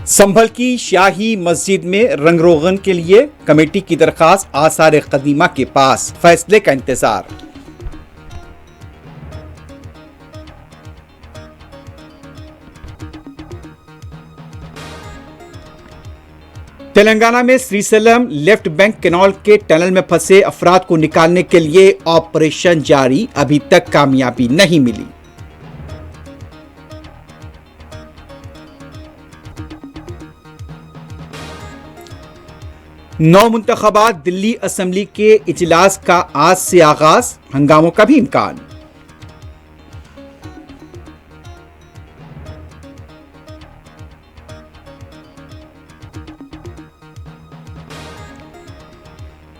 سنبھل کی شاہی مسجد میں رنگ روغن کے لیے کمیٹی کی درخواست آثار قدیمہ کے پاس، فیصلے کا انتظار۔ تلنگانہ میں سری سیلم لیفٹ بینک کینال کے ٹنل میں پھنسے افراد کو نکالنے کے لیے آپریشن جاری، ابھی تک کامیابی نہیں ملی۔ نو منتخبات دلی اسمبلی کے اجلاس کا آج سے آغاز، ہنگاموں کا بھی امکان۔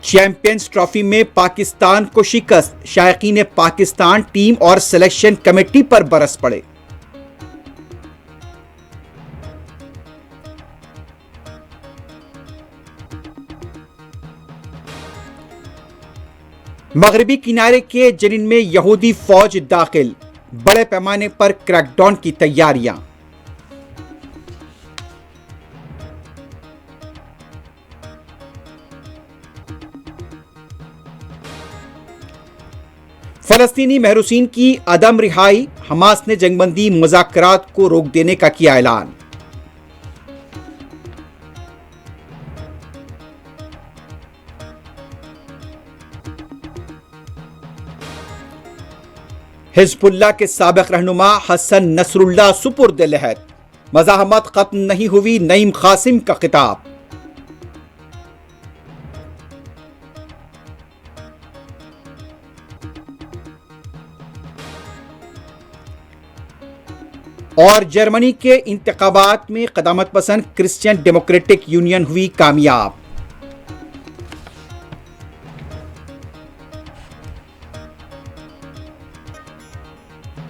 چیمپئنز ٹرافی میں پاکستان کو شکست، شائقین پاکستان ٹیم اور سلیکشن کمیٹی پر برس پڑے۔ مغربی کنارے کے جنین میں یہودی فوج داخل، بڑے پیمانے پر کریک ڈاؤن کی تیاریاں۔ فلسطینی محروسین کی عدم رہائی، حماس نے جنگ بندی مذاکرات کو روک دینے کا کیا اعلان۔ حزب اللہ کے سابق رہنما حسن نصر اللہ سپرد لحد، مزاحمت ختم نہیں ہوئی، نعیم قاسم کا خطاب۔ اور جرمنی کے انتخابات میں قدامت پسند کرسچین ڈیموکریٹک یونین ہوئی کامیاب۔